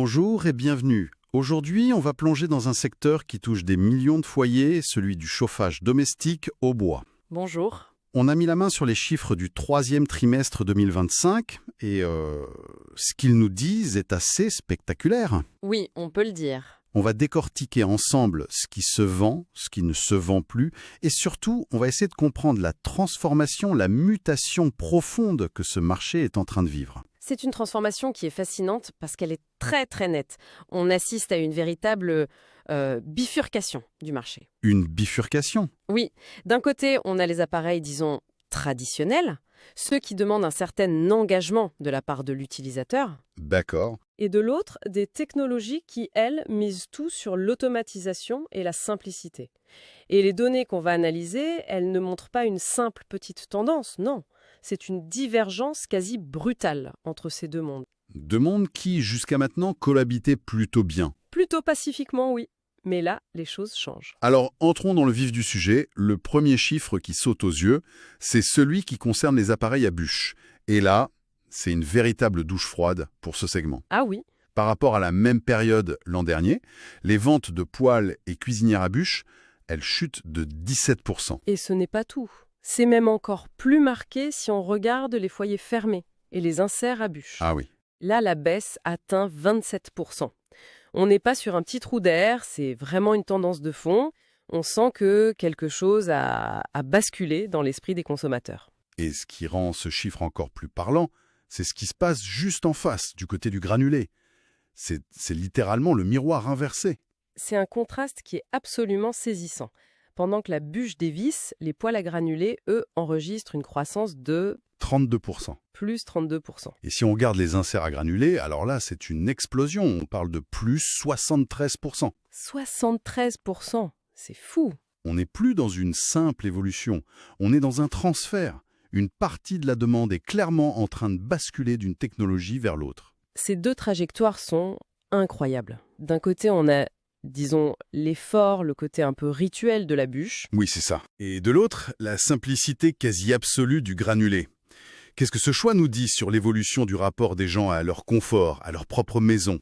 Bonjour et bienvenue. Aujourd'hui, on va plonger dans un secteur qui touche des millions de foyers, celui du chauffage domestique au bois. Bonjour. On a mis la main sur les chiffres du troisième trimestre 2025 et ce qu'ils nous disent est assez spectaculaire. Oui, on peut le dire. On va décortiquer ensemble ce qui se vend, ce qui ne se vend plus et surtout, on va essayer de comprendre la transformation, la mutation profonde que ce marché est en train de vivre. C'est une transformation qui est fascinante parce qu'elle est très très nette. On assiste à une véritable bifurcation du marché. Une bifurcation. Oui, d'un côté, on a les appareils, disons, traditionnels, ceux qui demandent un certain engagement de la part de l'utilisateur. D'accord. Et de l'autre, des technologies qui, elles, misent tout sur l'automatisation et la simplicité. Et les données qu'on va analyser, elles ne montrent pas une simple petite tendance, non. C'est une divergence quasi brutale entre ces deux mondes. Deux mondes qui, jusqu'à maintenant, cohabitaient plutôt bien. Plutôt pacifiquement, oui. Mais là, les choses changent. Alors, entrons dans le vif du sujet. Le premier chiffre qui saute aux yeux, c'est celui qui concerne les appareils à bûches. Et là, c'est une véritable douche froide pour ce segment. Ah oui, Par rapport à la même période l'an dernier, les ventes de poêles et cuisinières à bûches, elles chutent de 17%. et ce n'est pas tout. C'est même encore plus marqué si on regarde les foyers fermés et les inserts à bûches. Ah oui. Là, la baisse atteint 27%. On n'est pas sur un petit trou d'air, c'est vraiment une tendance de fond. On sent que quelque chose a basculé dans l'esprit des consommateurs. Et ce qui rend ce chiffre encore plus parlant, c'est ce qui se passe juste en face, du côté du granulé. C'est littéralement le miroir inversé. C'est un contraste qui est absolument saisissant. Pendant que la bûche dévisse, les poêles à granulés, eux, enregistrent une croissance de 32%. plus 32%. Et si on regarde les inserts à granulés, alors là, c'est une explosion. On parle de plus 73%. 73%, c'est fou. On n'est plus dans une simple évolution. On est dans un transfert. Une partie de la demande est clairement en train de basculer d'une technologie vers l'autre. Ces deux trajectoires sont incroyables. D'un côté, on a, disons, l'effort, le côté un peu rituel de la bûche. Oui, c'est ça. Et de l'autre, la simplicité quasi absolue du granulé. Qu'est-ce que ce choix nous dit sur l'évolution du rapport des gens à leur confort, à leur propre maison?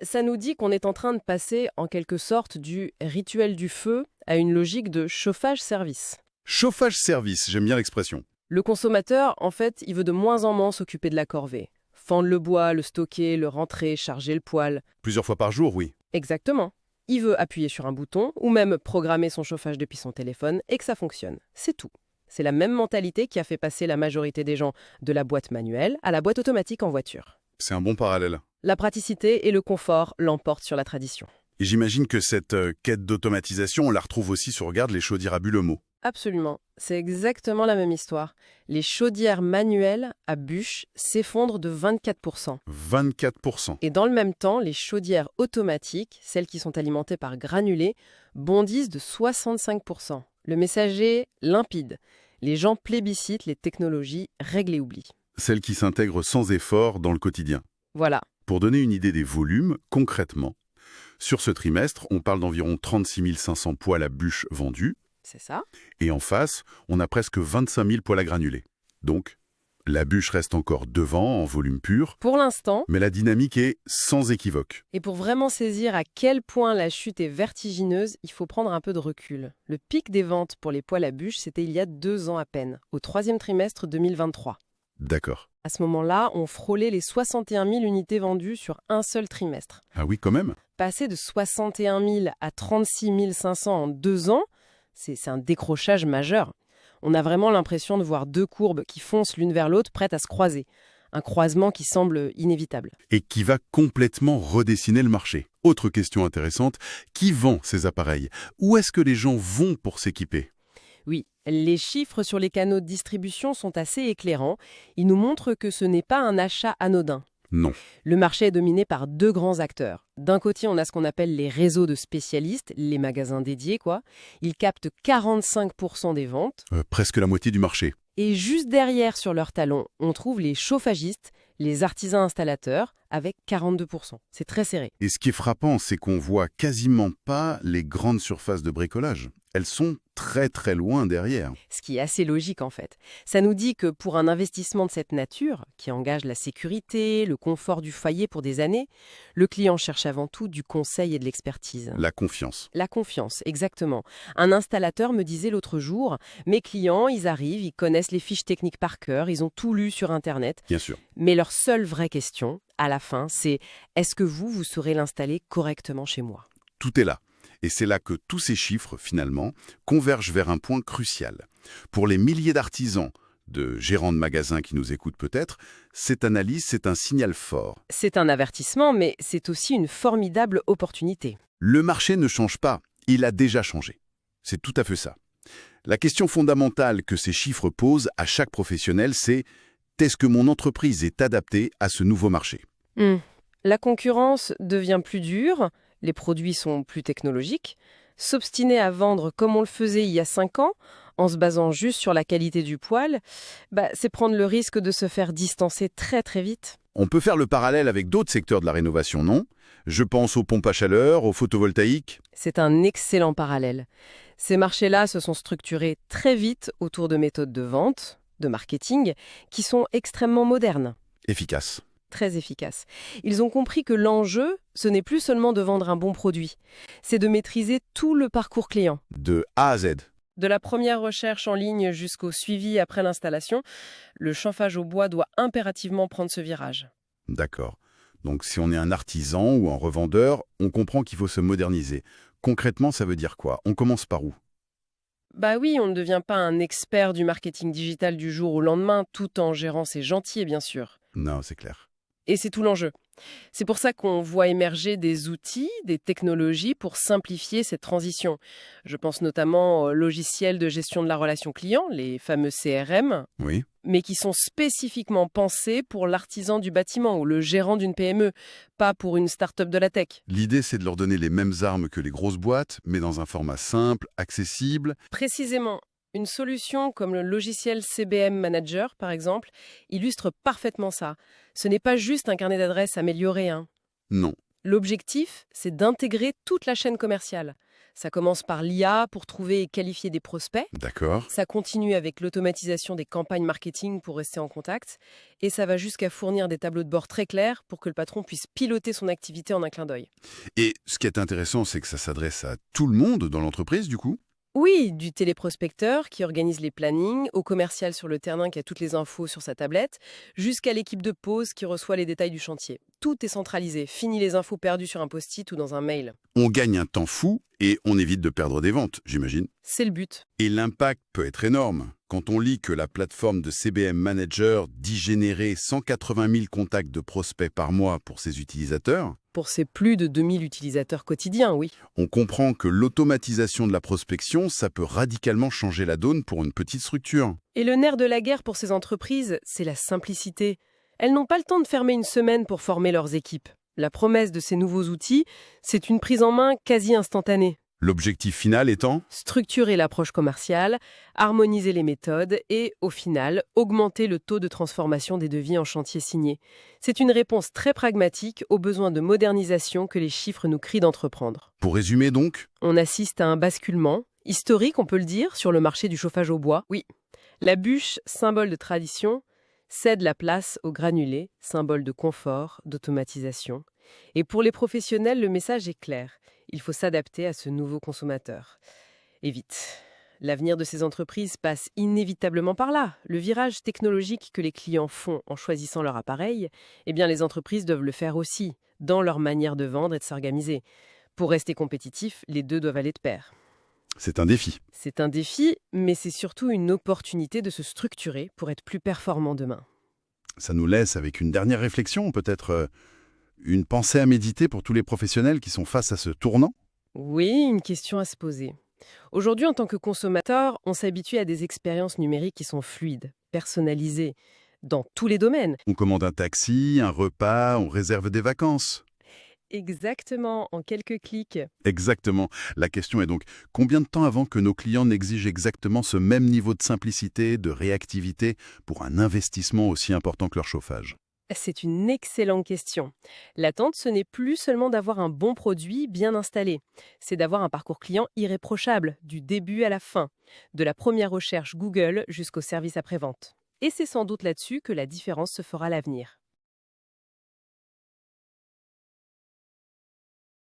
Ça nous dit qu'on est en train de passer en quelque sorte du rituel du feu à une logique de chauffage-service. Chauffage-service, j'aime bien l'expression. Le consommateur, en fait, il veut de moins en moins s'occuper de la corvée. Fendre le bois, le stocker, le rentrer, charger le poêle. Plusieurs fois par jour, oui. Exactement. Il veut appuyer sur un bouton ou même programmer son chauffage depuis son téléphone et que ça fonctionne. C'est tout. C'est la même mentalité qui a fait passer la majorité des gens de la boîte manuelle à la boîte automatique en voiture. C'est un bon parallèle. La praticité et le confort l'emportent sur la tradition. Et j'imagine que cette quête d'automatisation, on la retrouve aussi si on regarde les chaudières à Bullemot. Absolument. C'est exactement la même histoire. Les chaudières manuelles à bûches s'effondrent de 24%. 24%. Et dans le même temps, les chaudières automatiques, celles qui sont alimentées par granulés, bondissent de 65%. Le message est limpide. Les gens plébiscitent les technologies règle et oubli. Celles qui s'intègrent sans effort dans le quotidien. Voilà. Pour donner une idée des volumes, concrètement, sur ce trimestre, on parle d'environ 36 500 poêles à bûches vendus. C'est ça. Et en face, on a presque 25 000 poêles à granulés. Donc, la bûche reste encore devant en volume pur, Pour l'instant, mais la dynamique est sans équivoque. et pour vraiment saisir à quel point la chute est vertigineuse, il faut prendre un peu de recul. Le pic des ventes pour les poêles à bûches, c'était il y a 2 ans à peine, au troisième trimestre 2023. D'accord. À ce moment-là, on frôlait les 61 000 unités vendues sur un seul trimestre. Ah oui, quand même. Passer de 61 000 à 36 500 en 2 ans, c'est un décrochage majeur. On a vraiment l'impression de voir deux courbes qui foncent l'une vers l'autre, prêtes à se croiser. Un croisement qui semble inévitable. Et qui va complètement redessiner le marché. Autre question intéressante, qui vend ces appareils? Où est-ce que les gens vont pour s'équiper? Oui, les chiffres sur les canaux de distribution sont assez éclairants. Ils nous montrent que ce n'est pas un achat anodin. Non. Le marché est dominé par deux grands acteurs. D'un côté, on a ce qu'on appelle les réseaux de spécialistes, les magasins dédiés, quoi. Ils captent 45% des ventes. Presque la moitié du marché. Et juste derrière, sur leur talon, on trouve les chauffagistes, les artisans installateurs, avec 42%. C'est très serré. Et ce qui est frappant, c'est qu'on voit quasiment pas les grandes surfaces de bricolage. Elles sont très très loin derrière. Ce qui est assez logique en fait. Ça nous dit que pour un investissement de cette nature, qui engage la sécurité, le confort du foyer pour des années, le client cherche avant tout du conseil et de l'expertise. La confiance. La confiance, exactement. Un installateur me disait l'autre jour, mes clients, ils arrivent, ils connaissent les fiches techniques par cœur, ils ont tout lu sur Internet, Bien sûr. mais leur seule vraie question, à la fin, c'est est-ce que vous saurez l'installer correctement chez moi ? Tout est là. Et c'est là que tous ces chiffres, finalement, convergent vers un point crucial. Pour les milliers d'artisans, de gérants de magasins qui nous écoutent peut-être, cette analyse, c'est un signal fort. C'est un avertissement, mais c'est aussi une formidable opportunité. Le marché ne change pas, il a déjà changé. C'est tout à fait ça. La question fondamentale que ces chiffres posent à chaque professionnel, c'est est-ce que mon entreprise est adaptée à ce nouveau marché ? La concurrence devient plus dure, les produits sont plus technologiques. S'obstiner à vendre comme on le faisait il y a 5 ans, en se basant juste sur la qualité du poêle, c'est prendre le risque de se faire distancer très très vite. On peut faire le parallèle avec d'autres secteurs de la rénovation, non ? Je pense aux pompes à chaleur, aux photovoltaïques. C'est un excellent parallèle. Ces marchés-là se sont structurés très vite autour de méthodes de vente, de marketing, qui sont extrêmement modernes. Efficaces. Très efficaces. Ils ont compris que l'enjeu, ce n'est plus seulement de vendre un bon produit, c'est de maîtriser tout le parcours client. De A à Z. De la première recherche en ligne jusqu'au suivi après l'installation, le chauffage au bois doit impérativement prendre ce virage. D'accord. Donc si on est un artisan ou un revendeur, on comprend qu'il faut se moderniser. Concrètement, ça veut dire quoi ? On commence par où ? Oui, on ne devient pas un expert du marketing digital du jour au lendemain, tout en gérant ses chantiers, bien sûr. Non, c'est clair. Et c'est tout l'enjeu. C'est pour ça qu'on voit émerger des outils, des technologies pour simplifier cette transition. Je pense notamment aux logiciels de gestion de la relation client, les fameux CRM, Oui. mais qui sont spécifiquement pensés pour l'artisan du bâtiment ou le gérant d'une PME, pas pour une start-up de la tech. L'idée, c'est de leur donner les mêmes armes que les grosses boîtes, mais dans un format simple, accessible. Précisément. Une solution comme le logiciel CBM Manager, par exemple, illustre parfaitement ça. Ce n'est pas juste un carnet d'adresses amélioré. Non. L'objectif, c'est d'intégrer toute la chaîne commerciale. Ça commence par l'IA pour trouver et qualifier des prospects. D'accord. Ça continue avec l'automatisation des campagnes marketing pour rester en contact. Et ça va jusqu'à fournir des tableaux de bord très clairs pour que le patron puisse piloter son activité en un clin d'œil. Et ce qui est intéressant, c'est que ça s'adresse à tout le monde dans l'entreprise, du coup ? Oui, du téléprospecteur qui organise les plannings, au commercial sur le terrain qui a toutes les infos sur sa tablette, jusqu'à l'équipe de pause qui reçoit les détails du chantier. Tout est centralisé, fini les infos perdues sur un post-it ou dans un mail. On gagne un temps fou et on évite de perdre des ventes, j'imagine. C'est le but. Et l'impact peut être énorme. Quand on lit que la plateforme de CBM Manager dit générer 180 000 contacts de prospects par mois pour ses utilisateurs, Pour ses plus de 2000 utilisateurs quotidiens, oui. on comprend que l'automatisation de la prospection, ça peut radicalement changer la donne pour une petite structure. Et le nerf de la guerre pour ces entreprises, c'est la simplicité. Elles n'ont pas le temps de fermer une semaine pour former leurs équipes. La promesse de ces nouveaux outils, c'est une prise en main quasi instantanée. L'objectif final étant Structurer l'approche commerciale, harmoniser les méthodes et, au final, augmenter le taux de transformation des devis en chantier signé. C'est une réponse très pragmatique aux besoins de modernisation que les chiffres nous crient d'entreprendre. Pour résumer donc, On assiste à un basculement, historique on peut le dire, sur le marché du chauffage au bois. Oui, la bûche, symbole de tradition, cède la place au granulé, symbole de confort, d'automatisation. Et pour les professionnels, le message est clair. Il faut s'adapter à ce nouveau consommateur. Et vite. L'avenir de ces entreprises passe inévitablement par là. Le virage technologique que les clients font en choisissant leur appareil, les entreprises doivent le faire aussi, dans leur manière de vendre et de s'organiser. Pour rester compétitifs, les deux doivent aller de pair. c'est un défi. C'est un défi, mais c'est surtout une opportunité de se structurer pour être plus performant demain. Ça nous laisse avec une dernière réflexion, peut-être une pensée à méditer pour tous les professionnels qui sont face à ce tournant. Oui, une question à se poser. Aujourd'hui, en tant que consommateur, on s'habitue à des expériences numériques qui sont fluides, personnalisées, dans tous les domaines. On commande un taxi, un repas, on réserve des vacances. Exactement, en quelques clics. Exactement. La question est donc, combien de temps avant que nos clients n'exigent exactement ce même niveau de simplicité, de réactivité pour un investissement aussi important que leur chauffage ? C'est une excellente question. L'attente, ce n'est plus seulement d'avoir un bon produit bien installé, c'est d'avoir un parcours client irréprochable, du début à la fin, de la première recherche Google jusqu'au service après-vente. Et c'est sans doute là-dessus que la différence se fera à l'avenir.